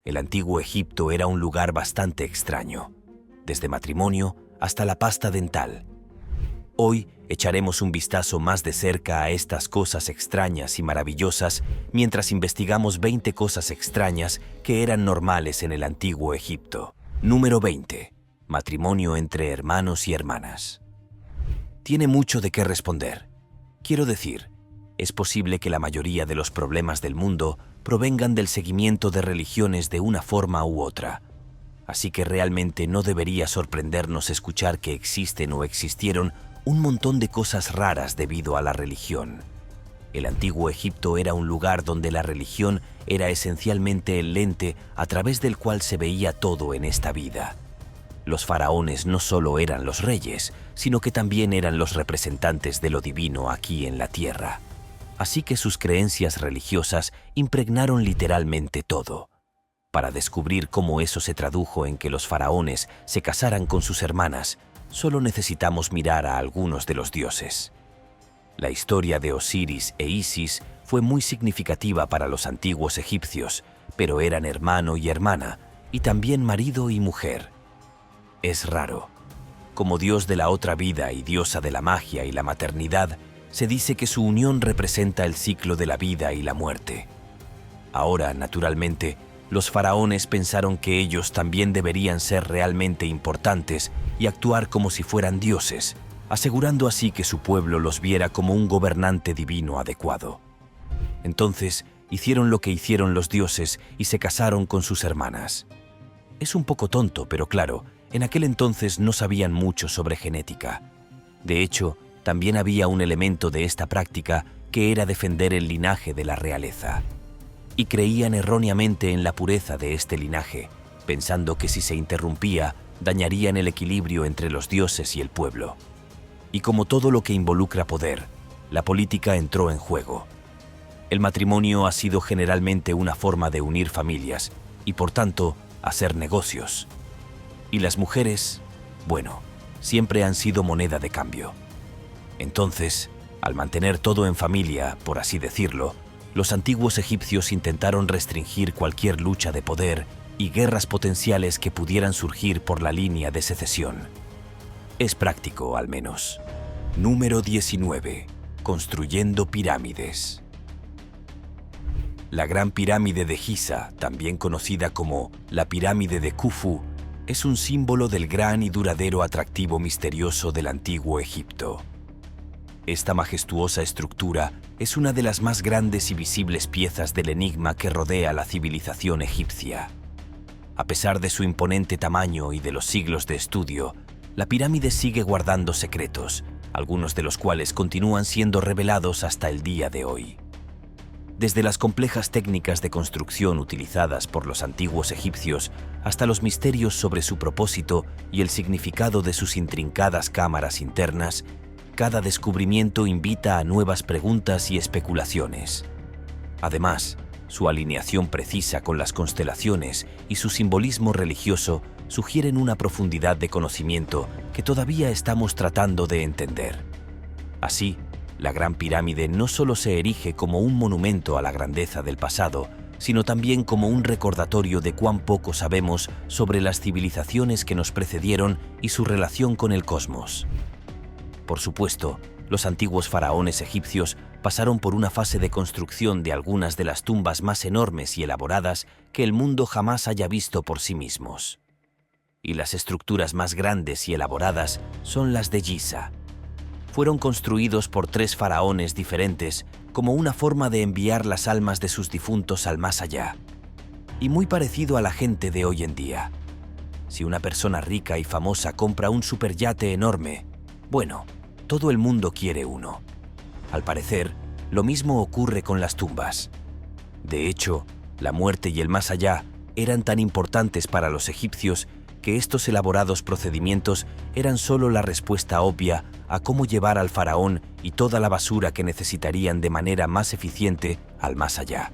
El antiguo Egipto era un lugar bastante extraño, desde matrimonio hasta la pasta dental. Hoy echaremos un vistazo más de cerca a estas cosas extrañas y maravillosas mientras investigamos 20 cosas extrañas que eran normales en el antiguo Egipto. Número 20. Matrimonio entre hermanos y hermanas. Tiene mucho de qué responder. Quiero decir, es posible que la mayoría de los problemas del mundo provengan del seguimiento de religiones de una forma u otra. Así que realmente no debería sorprendernos escuchar que existen o existieron un montón de cosas raras debido a la religión. El antiguo Egipto era un lugar donde la religión era esencialmente el lente a través del cual se veía todo en esta vida. Los faraones no solo eran los reyes, sino que también eran los representantes de lo divino aquí en la tierra. Así que sus creencias religiosas impregnaron literalmente todo. Para descubrir cómo eso se tradujo en que los faraones se casaran con sus hermanas, solo necesitamos mirar a algunos de los dioses. La historia de Osiris e Isis fue muy significativa para los antiguos egipcios, pero eran hermano y hermana, y también marido y mujer. Es raro. Como dios de la otra vida y diosa de la magia y la maternidad, se dice que su unión representa el ciclo de la vida y la muerte. Ahora, naturalmente, los faraones pensaron que ellos también deberían ser realmente importantes y actuar como si fueran dioses, asegurando así que su pueblo los viera como un gobernante divino adecuado. Entonces, hicieron lo que hicieron los dioses y se casaron con sus hermanas. Es un poco tonto, pero claro, en aquel entonces no sabían mucho sobre genética. De hecho, también había un elemento de esta práctica que era defender el linaje de la realeza. Y creían erróneamente en la pureza de este linaje, pensando que si se interrumpía, dañarían el equilibrio entre los dioses y el pueblo. Y como todo lo que involucra poder, la política entró en juego. El matrimonio ha sido generalmente una forma de unir familias y, por tanto, hacer negocios. Y las mujeres, bueno, siempre han sido moneda de cambio. Entonces, al mantener todo en familia, por así decirlo, los antiguos egipcios intentaron restringir cualquier lucha de poder y guerras potenciales que pudieran surgir por la línea de secesión. Es práctico, al menos. Número 19. Construyendo pirámides. La Gran Pirámide de Giza, también conocida como la Pirámide de Khufu, es un símbolo del gran y duradero atractivo misterioso del antiguo Egipto. Esta majestuosa estructura es una de las más grandes y visibles piezas del enigma que rodea la civilización egipcia. A pesar de su imponente tamaño y de los siglos de estudio, la pirámide sigue guardando secretos, algunos de los cuales continúan siendo revelados hasta el día de hoy. Desde las complejas técnicas de construcción utilizadas por los antiguos egipcios hasta los misterios sobre su propósito y el significado de sus intrincadas cámaras internas, cada descubrimiento invita a nuevas preguntas y especulaciones. Además, su alineación precisa con las constelaciones y su simbolismo religioso sugieren una profundidad de conocimiento que todavía estamos tratando de entender. Así, la Gran Pirámide no solo se erige como un monumento a la grandeza del pasado, sino también como un recordatorio de cuán poco sabemos sobre las civilizaciones que nos precedieron y su relación con el cosmos. Por supuesto, los antiguos faraones egipcios pasaron por una fase de construcción de algunas de las tumbas más enormes y elaboradas que el mundo jamás haya visto por sí mismos. Y las estructuras más grandes y elaboradas son las de Giza. Fueron construidos por 3 faraones diferentes como una forma de enviar las almas de sus difuntos al más allá. Y muy parecido a la gente de hoy en día. Si una persona rica y famosa compra un superyate enorme, bueno, todo el mundo quiere uno. Al parecer, lo mismo ocurre con las tumbas. De hecho, la muerte y el más allá eran tan importantes para los egipcios que estos elaborados procedimientos eran solo la respuesta obvia a cómo llevar al faraón y toda la basura que necesitarían de manera más eficiente al más allá.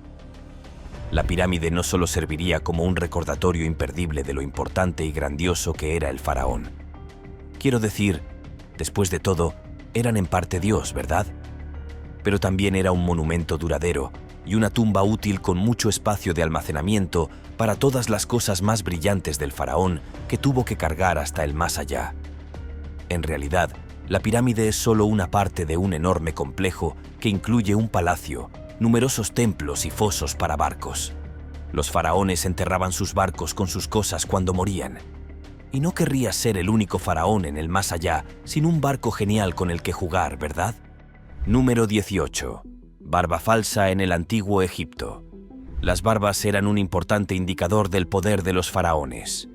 La pirámide no solo serviría como un recordatorio imperdible de lo importante y grandioso que era el faraón. Quiero decir, después de todo, eran en parte Dios, ¿verdad? Pero también era un monumento duradero, y una tumba útil con mucho espacio de almacenamiento para todas las cosas más brillantes del faraón que tuvo que cargar hasta el más allá. En realidad, la pirámide es solo una parte de un enorme complejo que incluye un palacio, numerosos templos y fosos para barcos. Los faraones enterraban sus barcos con sus cosas cuando morían. Y no querrías ser el único faraón en el más allá sin un barco genial con el que jugar, ¿verdad? Número 18. Barba falsa en el antiguo Egipto. Las barbas eran un importante indicador del poder de los faraones.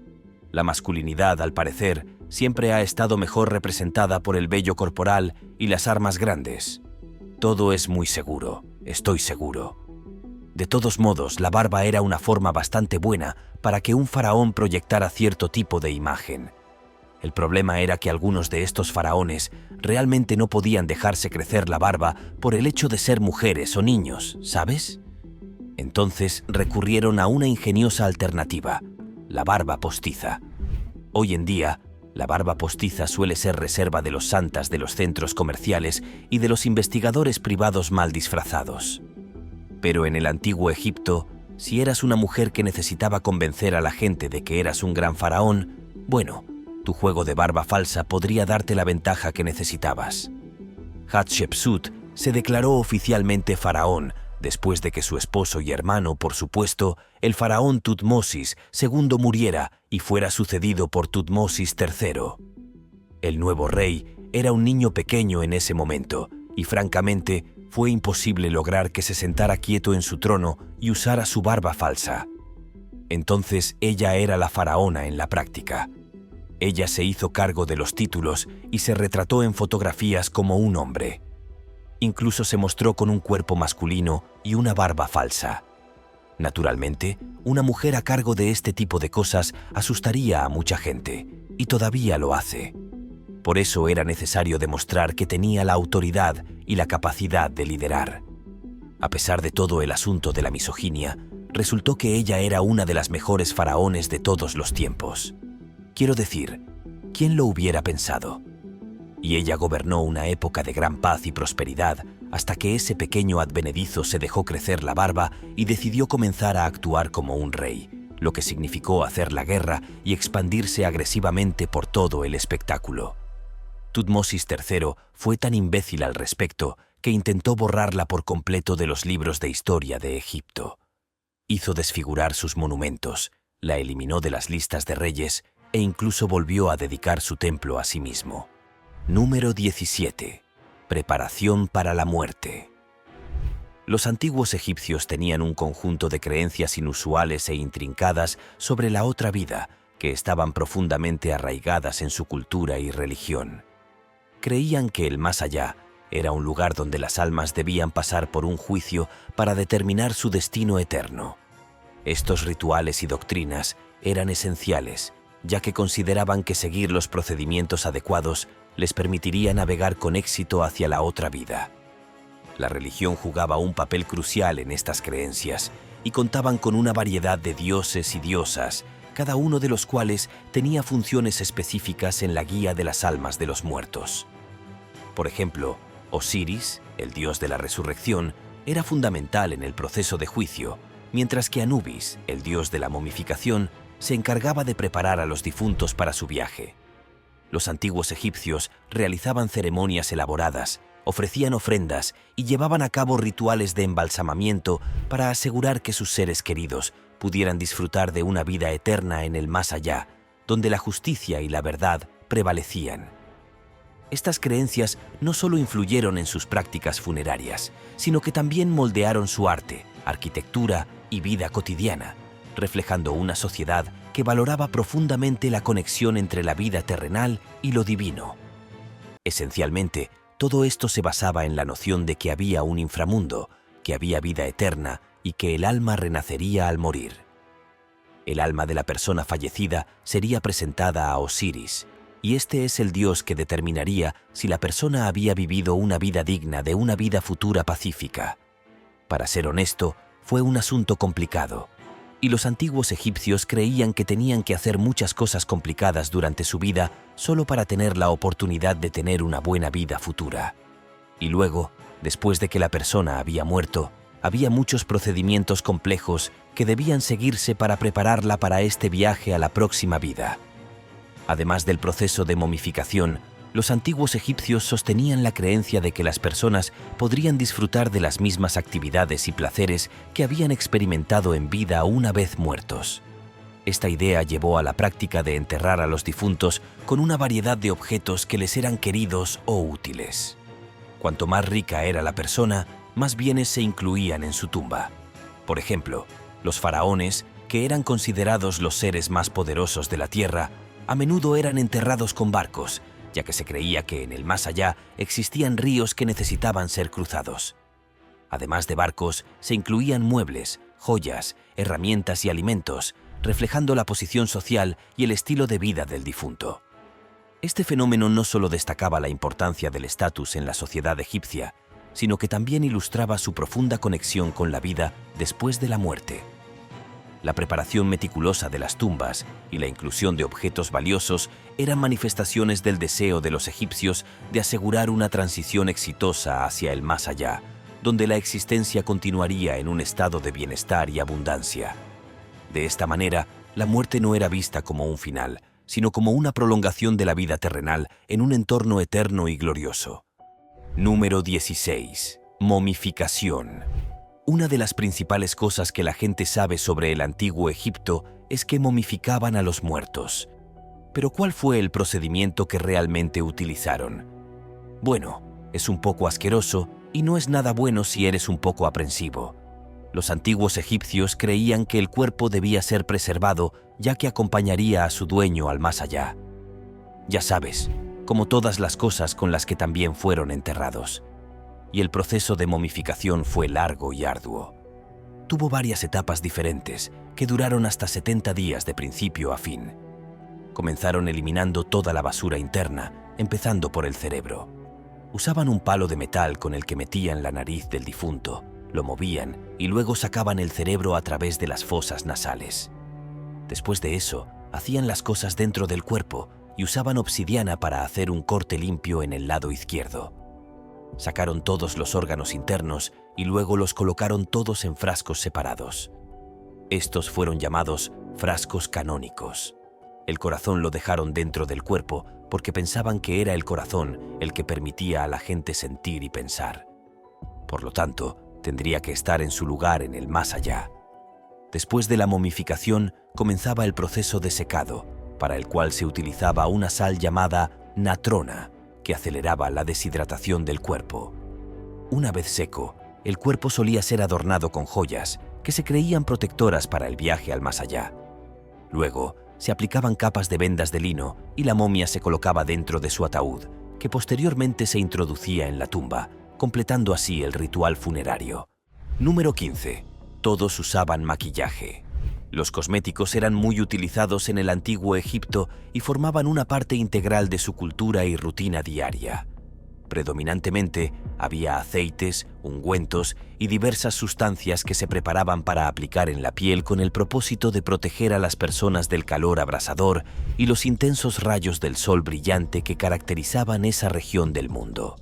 La masculinidad, al parecer, siempre ha estado mejor representada por el vello corporal y las armas grandes. Todo es muy seguro, estoy seguro. De todos modos, la barba era una forma bastante buena para que un faraón proyectara cierto tipo de imagen. El problema era que algunos de estos faraones realmente no podían dejarse crecer la barba por el hecho de ser mujeres o niños, ¿sabes? Entonces recurrieron a una ingeniosa alternativa, la barba postiza. Hoy en día, la barba postiza suele ser reserva de los santas de los centros comerciales y de los investigadores privados mal disfrazados. Pero en el antiguo Egipto, si eras una mujer que necesitaba convencer a la gente de que eras un gran faraón, bueno, tu juego de barba falsa podría darte la ventaja que necesitabas. Hatshepsut se declaró oficialmente faraón después de que su esposo y hermano, por supuesto, el faraón Tutmosis II muriera y fuera sucedido por Tutmosis III. El nuevo rey era un niño pequeño en ese momento y francamente fue imposible lograr que se sentara quieto en su trono y usara su barba falsa. Entonces ella era la faraona en la práctica. Ella se hizo cargo de los títulos y se retrató en fotografías como un hombre. Incluso se mostró con un cuerpo masculino y una barba falsa. Naturalmente, una mujer a cargo de este tipo de cosas asustaría a mucha gente, y todavía lo hace. Por eso era necesario demostrar que tenía la autoridad y la capacidad de liderar. A pesar de todo el asunto de la misoginia, resultó que ella era una de las mejores faraones de todos los tiempos. Quiero decir, ¿quién lo hubiera pensado? Y ella gobernó una época de gran paz y prosperidad hasta que ese pequeño advenedizo se dejó crecer la barba y decidió comenzar a actuar como un rey, lo que significó hacer la guerra y expandirse agresivamente por todo el espectáculo. Tutmosis III fue tan imbécil al respecto que intentó borrarla por completo de los libros de historia de Egipto. Hizo desfigurar sus monumentos, la eliminó de las listas de reyes e incluso volvió a dedicar su templo a sí mismo. Número 17. Preparación para la muerte. Los antiguos egipcios tenían un conjunto de creencias inusuales e intrincadas sobre la otra vida que estaban profundamente arraigadas en su cultura y religión. Creían que el más allá era un lugar donde las almas debían pasar por un juicio para determinar su destino eterno. Estos rituales y doctrinas eran esenciales, ya que consideraban que seguir los procedimientos adecuados les permitiría navegar con éxito hacia la otra vida. La religión jugaba un papel crucial en estas creencias y contaban con una variedad de dioses y diosas, cada uno de los cuales tenía funciones específicas en la guía de las almas de los muertos. Por ejemplo, Osiris, el dios de la resurrección, era fundamental en el proceso de juicio, mientras que Anubis, el dios de la momificación, se encargaba de preparar a los difuntos para su viaje. Los antiguos egipcios realizaban ceremonias elaboradas, ofrecían ofrendas y llevaban a cabo rituales de embalsamamiento para asegurar que sus seres queridos pudieran disfrutar de una vida eterna en el más allá, donde la justicia y la verdad prevalecían. Estas creencias no solo influyeron en sus prácticas funerarias, sino que también moldearon su arte, arquitectura y vida cotidiana, reflejando una sociedad que valoraba profundamente la conexión entre la vida terrenal y lo divino. Esencialmente, todo esto se basaba en la noción de que había un inframundo, que había vida eterna y que el alma renacería al morir. El alma de la persona fallecida sería presentada a Osiris, y este es el dios que determinaría si la persona había vivido una vida digna de una vida futura pacífica. Para ser honesto, fue un asunto complicado, y los antiguos egipcios creían que tenían que hacer muchas cosas complicadas durante su vida solo para tener la oportunidad de tener una buena vida futura. Y luego, después de que la persona había muerto, había muchos procedimientos complejos que debían seguirse para prepararla para este viaje a la próxima vida. Además del proceso de momificación, los antiguos egipcios sostenían la creencia de que las personas podrían disfrutar de las mismas actividades y placeres que habían experimentado en vida una vez muertos. Esta idea llevó a la práctica de enterrar a los difuntos con una variedad de objetos que les eran queridos o útiles. Cuanto más rica era la persona, más bienes se incluían en su tumba. Por ejemplo, los faraones, que eran considerados los seres más poderosos de la tierra, a menudo eran enterrados con barcos, ya que se creía que en el más allá existían ríos que necesitaban ser cruzados. Además de barcos, se incluían muebles, joyas, herramientas y alimentos, reflejando la posición social y el estilo de vida del difunto. Este fenómeno no solo destacaba la importancia del estatus en la sociedad egipcia, sino que también ilustraba su profunda conexión con la vida después de la muerte. La preparación meticulosa de las tumbas y la inclusión de objetos valiosos eran manifestaciones del deseo de los egipcios de asegurar una transición exitosa hacia el más allá, donde la existencia continuaría en un estado de bienestar y abundancia. De esta manera, la muerte no era vista como un final, sino como una prolongación de la vida terrenal en un entorno eterno y glorioso. Número 16. Momificación. Una de las principales cosas que la gente sabe sobre el antiguo Egipto es que momificaban a los muertos. Pero ¿cuál fue el procedimiento que realmente utilizaron? Bueno, es un poco asqueroso y no es nada bueno si eres un poco aprensivo. Los antiguos egipcios creían que el cuerpo debía ser preservado, ya que acompañaría a su dueño al más allá. Ya sabes, como todas las cosas con las que también fueron enterrados. Y el proceso de momificación fue largo y arduo. Tuvo varias etapas diferentes, que duraron hasta 70 días de principio a fin. Comenzaron eliminando toda la basura interna, empezando por el cerebro. Usaban un palo de metal con el que metían la nariz del difunto, lo movían y luego sacaban el cerebro a través de las fosas nasales. Después de eso, hacían las cosas dentro del cuerpo y usaban obsidiana para hacer un corte limpio en el lado izquierdo. Sacaron todos los órganos internos y luego los colocaron todos en frascos separados. Estos fueron llamados frascos canónicos. El corazón lo dejaron dentro del cuerpo porque pensaban que era el corazón el que permitía a la gente sentir y pensar. Por lo tanto, tendría que estar en su lugar en el más allá. Después de la momificación, comenzaba el proceso de secado, para el cual se utilizaba una sal llamada natrona, que aceleraba la deshidratación del cuerpo. Una vez seco, el cuerpo solía ser adornado con joyas que se creían protectoras para el viaje al más allá. Luego, se aplicaban capas de vendas de lino y la momia se colocaba dentro de su ataúd, que posteriormente se introducía en la tumba, completando así el ritual funerario. Número 15. Todos usaban maquillaje. Los cosméticos eran muy utilizados en el antiguo Egipto y formaban una parte integral de su cultura y rutina diaria. Predominantemente, había aceites, ungüentos y diversas sustancias que se preparaban para aplicar en la piel con el propósito de proteger a las personas del calor abrasador y los intensos rayos del sol brillante que caracterizaban esa región del mundo.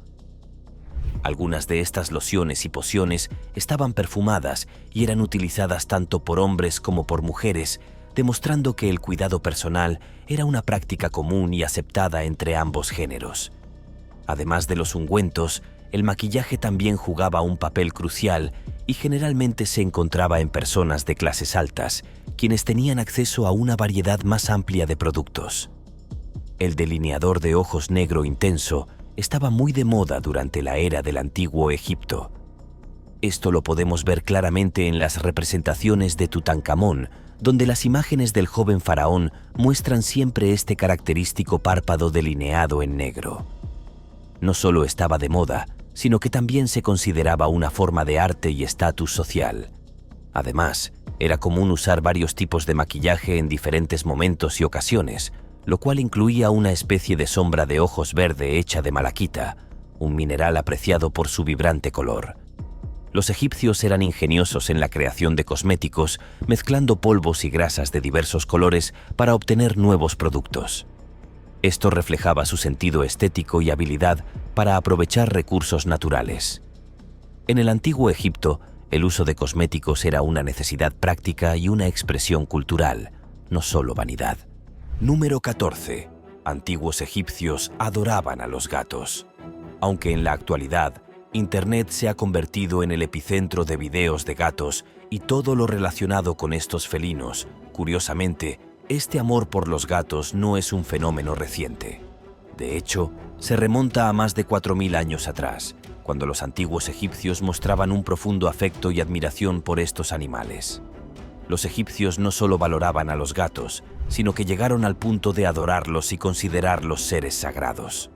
Algunas de estas lociones y pociones estaban perfumadas y eran utilizadas tanto por hombres como por mujeres, demostrando que el cuidado personal era una práctica común y aceptada entre ambos géneros. Además de los ungüentos, el maquillaje también jugaba un papel crucial y generalmente se encontraba en personas de clases altas, quienes tenían acceso a una variedad más amplia de productos. El delineador de ojos negro intenso estaba muy de moda durante la era del antiguo Egipto. Esto lo podemos ver claramente en las representaciones de Tutankamón, donde las imágenes del joven faraón muestran siempre este característico párpado delineado en negro. No solo estaba de moda, sino que también se consideraba una forma de arte y estatus social. Además, era común usar varios tipos de maquillaje en diferentes momentos y ocasiones, lo cual incluía una especie de sombra de ojos verde hecha de malaquita, un mineral apreciado por su vibrante color. Los egipcios eran ingeniosos en la creación de cosméticos, mezclando polvos y grasas de diversos colores para obtener nuevos productos. Esto reflejaba su sentido estético y habilidad para aprovechar recursos naturales. En el antiguo Egipto, el uso de cosméticos era una necesidad práctica y una expresión cultural, no solo vanidad. Número 14. Antiguos egipcios adoraban a los gatos. Aunque en la actualidad, Internet se ha convertido en el epicentro de videos de gatos y todo lo relacionado con estos felinos, curiosamente, este amor por los gatos no es un fenómeno reciente. De hecho, se remonta a más de 4000 años atrás, cuando los antiguos egipcios mostraban un profundo afecto y admiración por estos animales. Los egipcios no solo valoraban a los gatos, sino que llegaron al punto de adorarlos y considerarlos seres sagrados.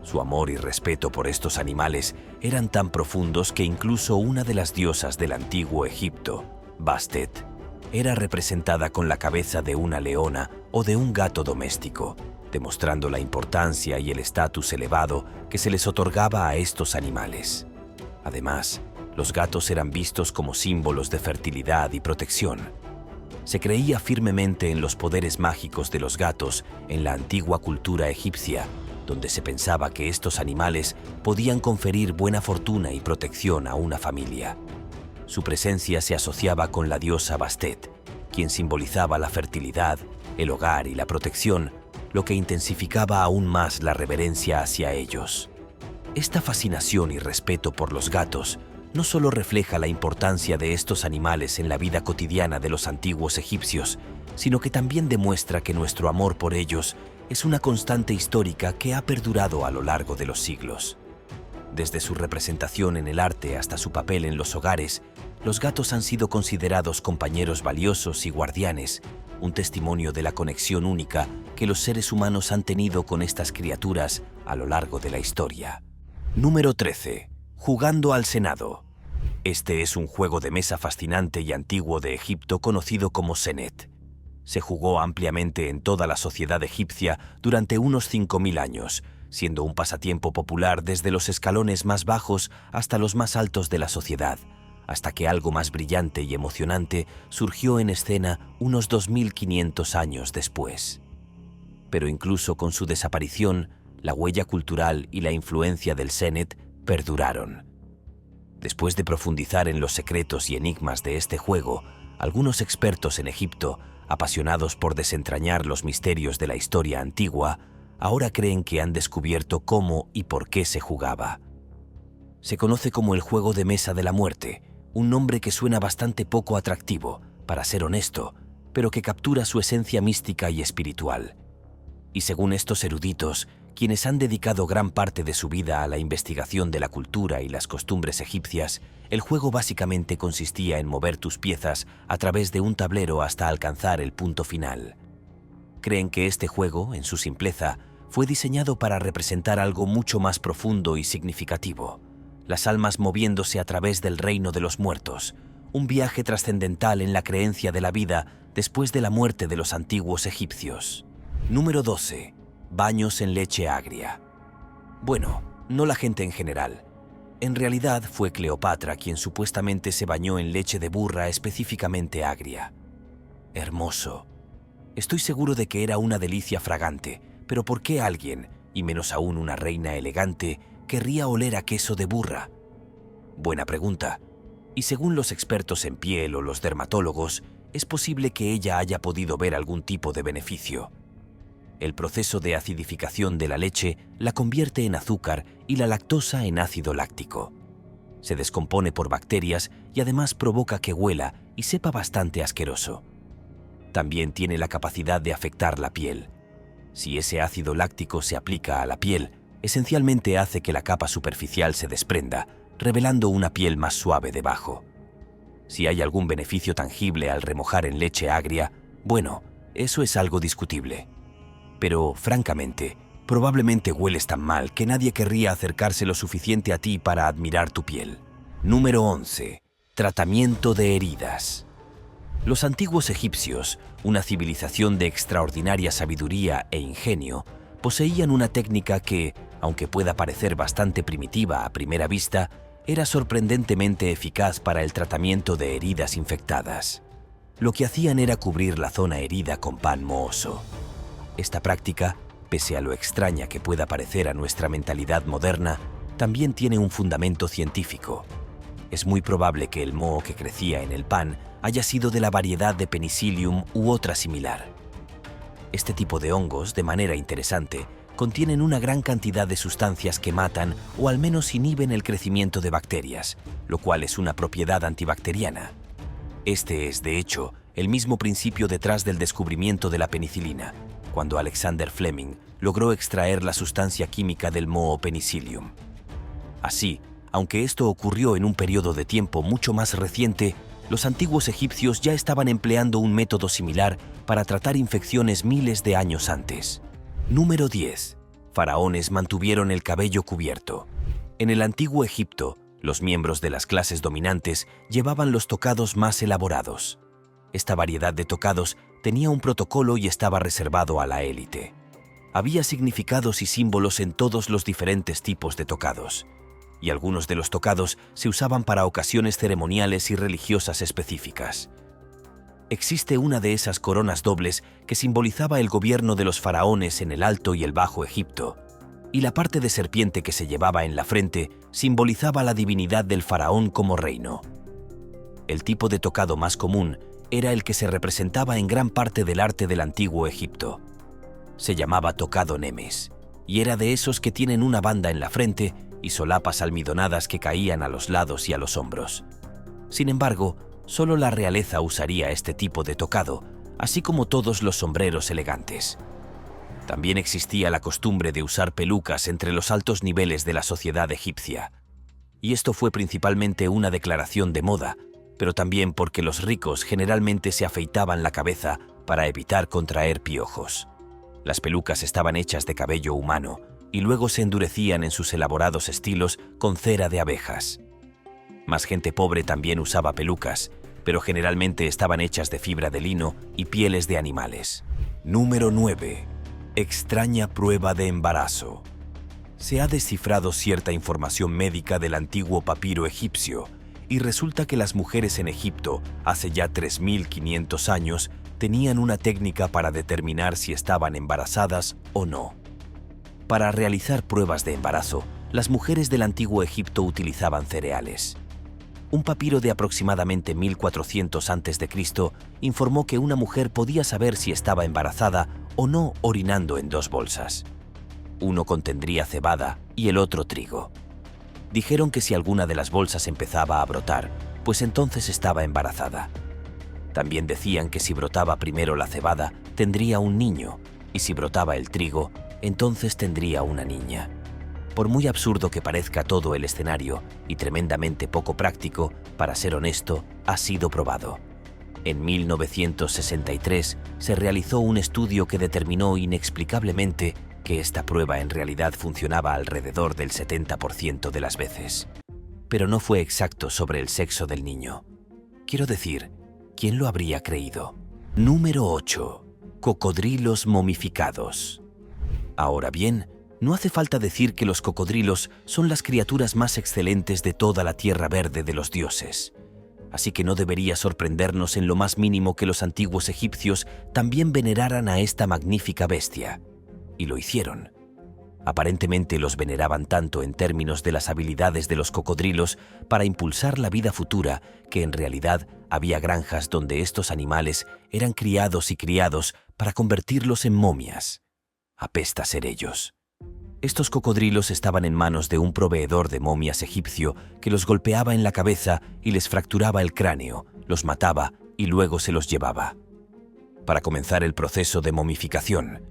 Su amor y respeto por estos animales eran tan profundos que incluso una de las diosas del antiguo Egipto, Bastet, era representada con la cabeza de una leona o de un gato doméstico, demostrando la importancia y el estatus elevado que se les otorgaba a estos animales. Además, los gatos eran vistos como símbolos de fertilidad y protección. Se creía firmemente en los poderes mágicos de los gatos en la antigua cultura egipcia, donde se pensaba que estos animales podían conferir buena fortuna y protección a una familia. Su presencia se asociaba con la diosa Bastet, quien simbolizaba la fertilidad, el hogar y la protección, lo que intensificaba aún más la reverencia hacia ellos. Esta fascinación y respeto por los gatos no solo refleja la importancia de estos animales en la vida cotidiana de los antiguos egipcios, sino que también demuestra que nuestro amor por ellos es una constante histórica que ha perdurado a lo largo de los siglos. Desde su representación en el arte hasta su papel en los hogares, los gatos han sido considerados compañeros valiosos y guardianes, un testimonio de la conexión única que los seres humanos han tenido con estas criaturas a lo largo de la historia. Número 13. Jugando al Senado. Este es un juego de mesa fascinante y antiguo de Egipto conocido como Senet. Se jugó ampliamente en toda la sociedad egipcia durante unos 5000 años, siendo un pasatiempo popular desde los escalones más bajos hasta los más altos de la sociedad, hasta que algo más brillante y emocionante surgió en escena unos 2500 años después. Pero incluso con su desaparición, la huella cultural y la influencia del Senet perduraron. Después de profundizar en los secretos y enigmas de este juego, algunos expertos en Egipto, apasionados por desentrañar los misterios de la historia antigua, ahora creen que han descubierto cómo y por qué se jugaba. Se conoce como el juego de mesa de la muerte, un nombre que suena bastante poco atractivo, para ser honesto, pero que captura su esencia mística y espiritual. Y según estos eruditos, quienes han dedicado gran parte de su vida a la investigación de la cultura y las costumbres egipcias, el juego básicamente consistía en mover tus piezas a través de un tablero hasta alcanzar el punto final. Creen que este juego, en su simpleza, fue diseñado para representar algo mucho más profundo y significativo: las almas moviéndose a través del reino de los muertos, un viaje trascendental en la creencia de la vida después de la muerte de los antiguos egipcios. Número 12. Baños en leche agria. Bueno, no la gente en general. En realidad fue Cleopatra quien supuestamente se bañó en leche de burra específicamente agria. Hermoso. Estoy seguro de que era una delicia fragante, pero ¿por qué alguien, y menos aún una reina elegante, querría oler a queso de burra? Buena pregunta. Y según los expertos en piel o los dermatólogos, es posible que ella haya podido ver algún tipo de beneficio. El proceso de acidificación de la leche la convierte en azúcar y la lactosa en ácido láctico. Se descompone por bacterias y además provoca que huela y sepa bastante asqueroso. También tiene la capacidad de afectar la piel. Si ese ácido láctico se aplica a la piel, esencialmente hace que la capa superficial se desprenda, revelando una piel más suave debajo. Si hay algún beneficio tangible al remojar en leche agria, bueno, eso es algo discutible. Pero, francamente, probablemente hueles tan mal que nadie querría acercarse lo suficiente a ti para admirar tu piel. Número 11. Tratamiento de heridas. Los antiguos egipcios, una civilización de extraordinaria sabiduría e ingenio, poseían una técnica que, aunque pueda parecer bastante primitiva a primera vista, era sorprendentemente eficaz para el tratamiento de heridas infectadas. Lo que hacían era cubrir la zona herida con pan mohoso. Esta práctica, pese a lo extraña que pueda parecer a nuestra mentalidad moderna, también tiene un fundamento científico. Es muy probable que el moho que crecía en el pan haya sido de la variedad de Penicillium u otra similar. Este tipo de hongos, de manera interesante, contienen una gran cantidad de sustancias que matan o al menos inhiben el crecimiento de bacterias, lo cual es una propiedad antibacteriana. Este es, de hecho, el mismo principio detrás del descubrimiento de la penicilina, cuando Alexander Fleming logró extraer la sustancia química del moho Penicillium. Así, aunque esto ocurrió en un periodo de tiempo mucho más reciente, los antiguos egipcios ya estaban empleando un método similar para tratar infecciones miles de años antes. Número 10. Faraones mantuvieron el cabello cubierto. En el antiguo Egipto, los miembros de las clases dominantes llevaban los tocados más elaborados. Esta variedad de tocados tenía un protocolo y estaba reservado a la élite. Había significados y símbolos en todos los diferentes tipos de tocados, y algunos de los tocados se usaban para ocasiones ceremoniales y religiosas específicas. Existe una de esas coronas dobles que simbolizaba el gobierno de los faraones en el Alto y el Bajo Egipto, y la parte de serpiente que se llevaba en la frente simbolizaba la divinidad del faraón como reino. El tipo de tocado más común era el que se representaba en gran parte del arte del antiguo Egipto. Se llamaba tocado Nemes, y era de esos que tienen una banda en la frente y solapas almidonadas que caían a los lados y a los hombros. Sin embargo, solo la realeza usaría este tipo de tocado, así como todos los sombreros elegantes. También existía la costumbre de usar pelucas entre los altos niveles de la sociedad egipcia. Y esto fue principalmente una declaración de moda, pero también porque los ricos generalmente se afeitaban la cabeza para evitar contraer piojos. Las pelucas estaban hechas de cabello humano y luego se endurecían en sus elaborados estilos con cera de abejas. Más gente pobre también usaba pelucas, pero generalmente estaban hechas de fibra de lino y pieles de animales. Número 9. Extraña prueba de embarazo. Se ha descifrado cierta información médica del antiguo papiro egipcio y resulta que las mujeres en Egipto, hace ya 3.500 años, tenían una técnica para determinar si estaban embarazadas o no. Para realizar pruebas de embarazo, las mujeres del antiguo Egipto utilizaban cereales. Un papiro de aproximadamente 1400 a.C. informó que una mujer podía saber si estaba embarazada o no orinando en 2 bolsas. Uno contendría cebada y el otro trigo. Dijeron que si alguna de las bolsas empezaba a brotar, pues entonces estaba embarazada. También decían que si brotaba primero la cebada, tendría un niño, y si brotaba el trigo, entonces tendría una niña. Por muy absurdo que parezca todo el escenario, y tremendamente poco práctico, para ser honesto, ha sido probado. En 1963 se realizó un estudio que determinó inexplicablemente que esta prueba en realidad funcionaba alrededor del 70% de las veces. Pero no fue exacto sobre el sexo del niño. Quiero decir, ¿quién lo habría creído? Número 8. Cocodrilos momificados. Ahora bien, no hace falta decir que los cocodrilos son las criaturas más excelentes de toda la tierra verde de los dioses. Así que no debería sorprendernos en lo más mínimo que los antiguos egipcios también veneraran a esta magnífica bestia. Y lo hicieron. Aparentemente los veneraban tanto en términos de las habilidades de los cocodrilos para impulsar la vida futura, que en realidad había granjas donde estos animales eran criados y criados para convertirlos en momias. Apesta ser ellos. Estos cocodrilos estaban en manos de un proveedor de momias egipcio que los golpeaba en la cabeza y les fracturaba el cráneo, los mataba y luego se los llevaba. Para comenzar el proceso de momificación,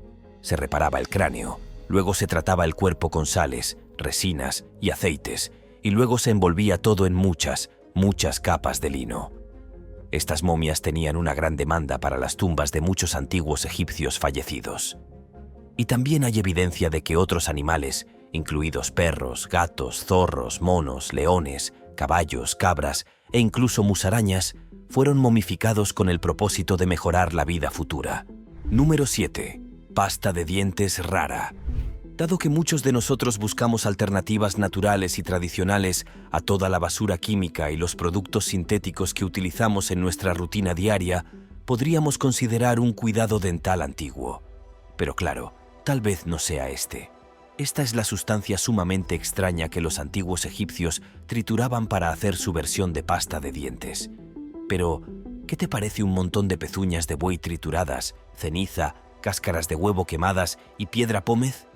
se reparaba el cráneo, luego se trataba el cuerpo con sales, resinas y aceites, y luego se envolvía todo en muchas capas de lino. Estas momias tenían una gran demanda para las tumbas de muchos antiguos egipcios fallecidos. Y también hay evidencia de que otros animales, incluidos perros, gatos, zorros, monos, leones, caballos, cabras e incluso musarañas, fueron momificados con el propósito de mejorar la vida futura. Número 7. Pasta de dientes rara. Dado que muchos de nosotros buscamos alternativas naturales y tradicionales a toda la basura química y los productos sintéticos que utilizamos en nuestra rutina diaria, podríamos considerar un cuidado dental antiguo. Pero claro, tal vez no sea este. Esta es la sustancia sumamente extraña que los antiguos egipcios trituraban para hacer su versión de pasta de dientes. Pero, ¿qué te parece un montón de pezuñas de buey trituradas, ceniza, cáscaras de huevo quemadas y piedra pómez?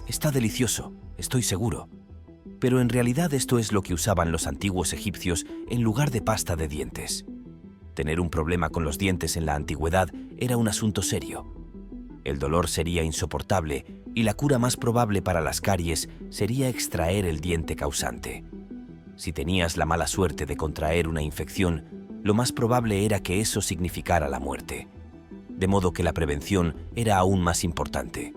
Está delicioso, estoy seguro. Pero en realidad esto es lo que usaban los antiguos egipcios en lugar de pasta de dientes. Tener un problema con los dientes en la antigüedad era un asunto serio. El dolor sería insoportable y la cura más probable para las caries sería extraer el diente causante. Si tenías la mala suerte de contraer una infección, lo más probable era que eso significara la muerte. De modo que la prevención era aún más importante.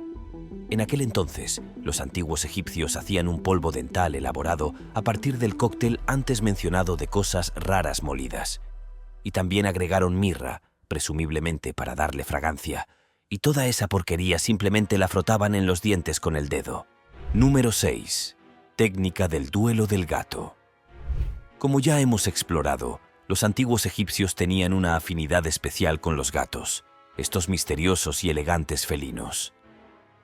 En aquel entonces, los antiguos egipcios hacían un polvo dental elaborado a partir del cóctel antes mencionado de cosas raras molidas. Y también agregaron mirra, presumiblemente para darle fragancia, y toda esa porquería simplemente la frotaban en los dientes con el dedo. Número 6. Técnica del duelo del gato. Como ya hemos explorado, los antiguos egipcios tenían una afinidad especial con los gatos, estos misteriosos y elegantes felinos.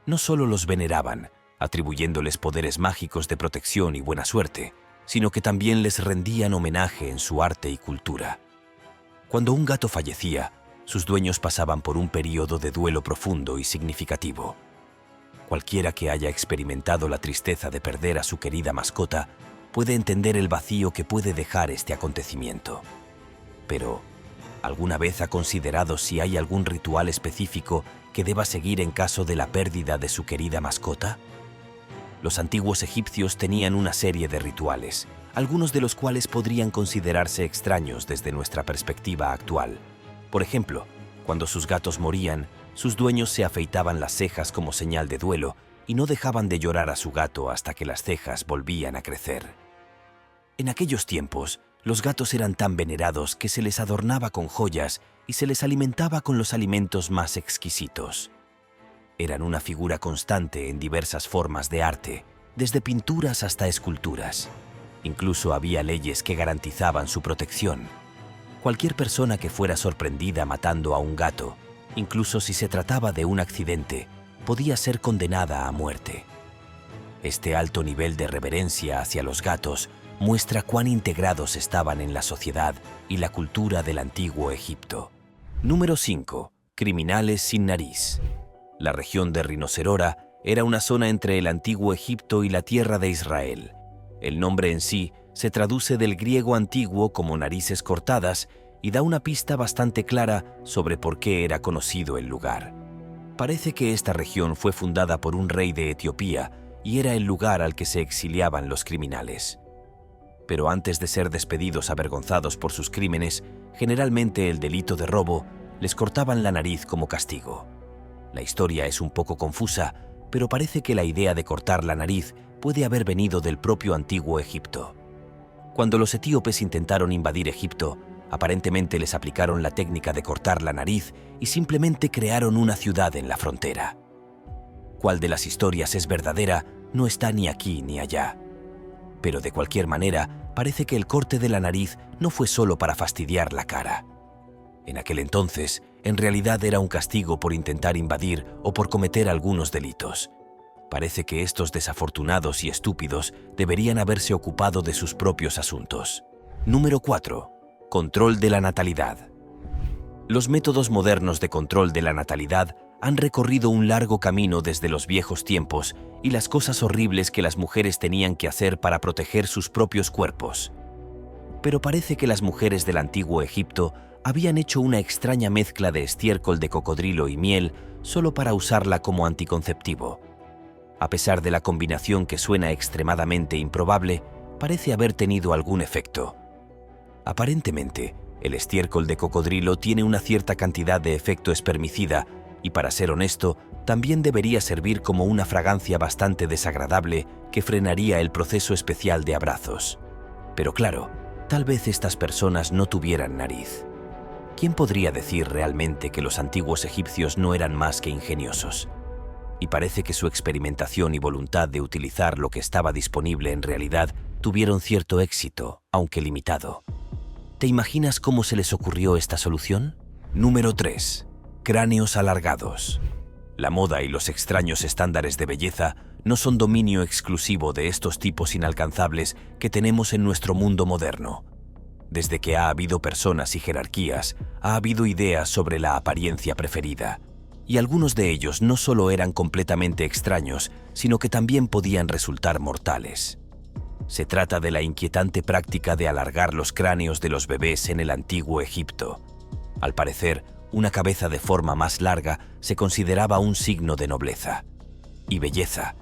No solo los veneraban, atribuyéndoles poderes mágicos de protección y buena suerte, sino que también les rendían homenaje en su arte y cultura. Cuando un gato fallecía, sus dueños pasaban por un periodo de duelo profundo y significativo. Cualquiera que haya experimentado la tristeza de perder a su querida mascota puede entender el vacío que puede dejar este acontecimiento. Pero, ¿alguna vez ha considerado si hay algún ritual específico que deba seguir en caso de la pérdida de su querida mascota? Los antiguos egipcios tenían una serie de rituales, algunos de los cuales podrían considerarse extraños desde nuestra perspectiva actual. Por ejemplo, cuando sus gatos morían, sus dueños se afeitaban las cejas como señal de duelo y no dejaban de llorar a su gato hasta que las cejas volvían a crecer. En aquellos tiempos, los gatos eran tan venerados que se les adornaba con joyas y se les alimentaba con los alimentos más exquisitos. Eran una figura constante en diversas formas de arte, desde pinturas hasta esculturas. Incluso había leyes que garantizaban su protección. Cualquier persona que fuera sorprendida matando a un gato, incluso si se trataba de un accidente, podía ser condenada a muerte. Este alto nivel de reverencia hacia los gatos muestra cuán integrados estaban en la sociedad y la cultura del antiguo Egipto. Número 5. Criminales sin nariz. La región de Rinocerora era una zona entre el antiguo Egipto y la tierra de Israel. El nombre en sí se traduce del griego antiguo como narices cortadas y da una pista bastante clara sobre por qué era conocido el lugar. Parece que esta región fue fundada por un rey de Etiopía y era el lugar al que se exiliaban los criminales. Pero antes de ser despedidos avergonzados por sus crímenes, generalmente el delito de robo, les cortaban la nariz como castigo. La historia es un poco confusa, pero parece que la idea de cortar la nariz puede haber venido del propio antiguo Egipto. Cuando los etíopes intentaron invadir Egipto, aparentemente les aplicaron la técnica de cortar la nariz y simplemente crearon una ciudad en la frontera. ¿Cuál de las historias es verdadera? No está ni aquí ni allá. Pero de cualquier manera, parece que el corte de la nariz no fue solo para fastidiar la cara. En aquel entonces, en realidad era un castigo por intentar invadir o por cometer algunos delitos. Parece que estos desafortunados y estúpidos deberían haberse ocupado de sus propios asuntos. Número 4. Control de la natalidad. Los métodos modernos de control de la natalidad han recorrido un largo camino desde los viejos tiempos y las cosas horribles que las mujeres tenían que hacer para proteger sus propios cuerpos. Pero parece que las mujeres del antiguo Egipto habían hecho una extraña mezcla de estiércol de cocodrilo y miel solo para usarla como anticonceptivo. A pesar de la combinación que suena extremadamente improbable, parece haber tenido algún efecto. Aparentemente, el estiércol de cocodrilo tiene una cierta cantidad de efecto espermicida y, para ser honesto, también debería servir como una fragancia bastante desagradable que frenaría el proceso especial de abrazos. Pero claro, tal vez estas personas no tuvieran nariz. ¿Quién podría decir realmente que los antiguos egipcios no eran más que ingeniosos? Y parece que su experimentación y voluntad de utilizar lo que estaba disponible en realidad tuvieron cierto éxito, aunque limitado. ¿Te imaginas cómo se les ocurrió esta solución? Número 3. Cráneos alargados. La moda y los extraños estándares de belleza no son dominio exclusivo de estos tipos inalcanzables que tenemos en nuestro mundo moderno. Desde que ha habido personas y jerarquías, ha habido ideas sobre la apariencia preferida. Y algunos de ellos no solo eran completamente extraños, sino que también podían resultar mortales. Se trata de la inquietante práctica de alargar los cráneos de los bebés en el antiguo Egipto. Al parecer, una cabeza de forma más larga se consideraba un signo de nobleza y belleza.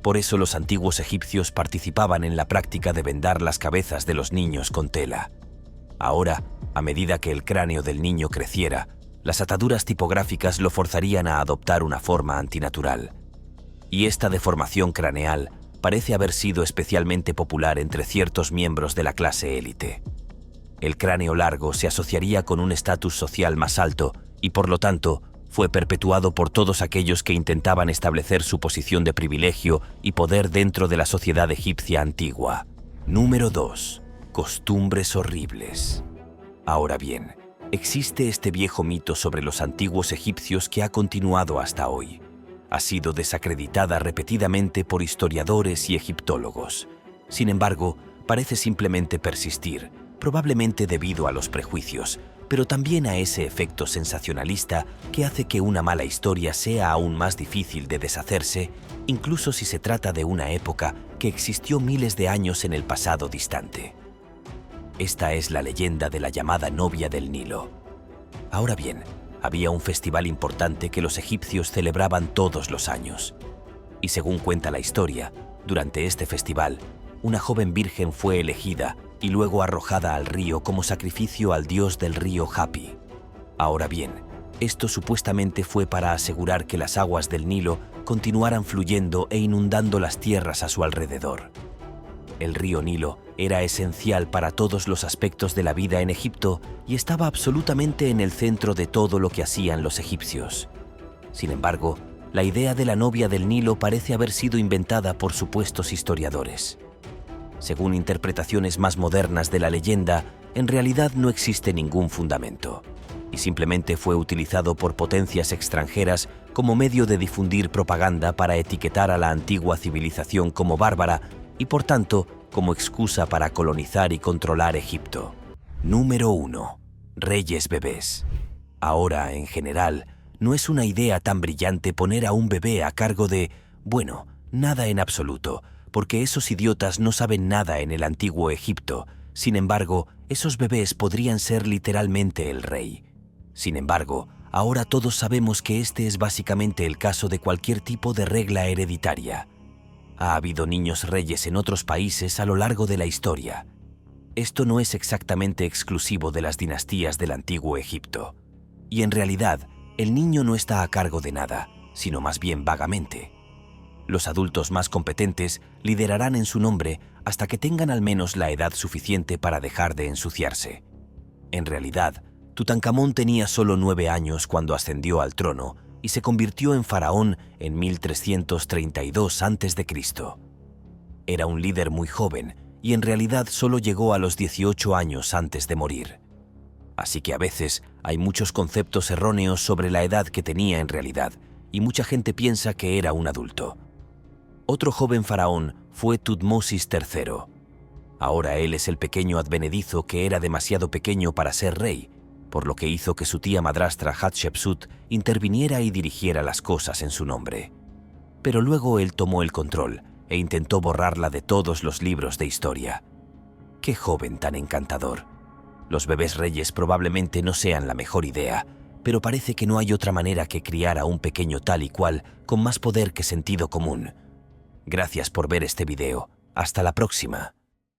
Por eso los antiguos egipcios participaban en la práctica de vendar las cabezas de los niños con tela. Ahora, a medida que el cráneo del niño creciera, las ataduras tipográficas lo forzarían a adoptar una forma antinatural. Y esta deformación craneal parece haber sido especialmente popular entre ciertos miembros de la clase élite. El cráneo largo se asociaría con un estatus social más alto y, por lo tanto, fue perpetuado por todos aquellos que intentaban establecer su posición de privilegio y poder dentro de la sociedad egipcia antigua. Número 2. Costumbres horribles. Ahora bien, existe este viejo mito sobre los antiguos egipcios que ha continuado hasta hoy. Ha sido desacreditada repetidamente por historiadores y egiptólogos. Sin embargo, parece simplemente persistir, probablemente debido a los prejuicios, pero también a ese efecto sensacionalista que hace que una mala historia sea aún más difícil de deshacerse, incluso si se trata de una época que existió miles de años en el pasado distante. Esta es la leyenda de la llamada novia del Nilo. Ahora bien, había un festival importante que los egipcios celebraban todos los años. Y según cuenta la historia, durante este festival, una joven virgen fue elegida y luego arrojada al río como sacrificio al dios del río Hapi. Ahora bien, esto supuestamente fue para asegurar que las aguas del Nilo continuaran fluyendo e inundando las tierras a su alrededor. El río Nilo era esencial para todos los aspectos de la vida en Egipto y estaba absolutamente en el centro de todo lo que hacían los egipcios. Sin embargo, la idea de la novia del Nilo parece haber sido inventada por supuestos historiadores. Según interpretaciones más modernas de la leyenda, en realidad no existe ningún fundamento, y simplemente fue utilizado por potencias extranjeras como medio de difundir propaganda para etiquetar a la antigua civilización como bárbara y, por tanto, como excusa para colonizar y controlar Egipto. Número 1. Reyes bebés. Ahora, en general, no es una idea tan brillante poner a un bebé a cargo de, bueno, nada en absoluto, porque esos idiotas no saben nada en el antiguo Egipto. Sin embargo, esos bebés podrían ser literalmente el rey. Sin embargo, ahora todos sabemos que este es básicamente el caso de cualquier tipo de regla hereditaria. Ha habido niños reyes en otros países a lo largo de la historia. Esto no es exactamente exclusivo de las dinastías del antiguo Egipto. Y en realidad, el niño no está a cargo de nada, sino más bien vagamente. Los adultos más competentes liderarán en su nombre hasta que tengan al menos la edad suficiente para dejar de ensuciarse. En realidad, Tutankamón tenía solo 9 años cuando ascendió al trono y se convirtió en faraón en 1332 a.C. Era un líder muy joven y en realidad solo llegó a los 18 años antes de morir. Así que a veces hay muchos conceptos erróneos sobre la edad que tenía en realidad y mucha gente piensa que era un adulto. Otro joven faraón fue Tutmosis III. Ahora él es el pequeño advenedizo que era demasiado pequeño para ser rey, por lo que hizo que su tía madrastra Hatshepsut interviniera y dirigiera las cosas en su nombre. Pero luego él tomó el control e intentó borrarla de todos los libros de historia. ¡Qué joven tan encantador! Los bebés reyes probablemente no sean la mejor idea, pero parece que no hay otra manera que criar a un pequeño tal y cual con más poder que sentido común. Gracias por ver este video. Hasta la próxima.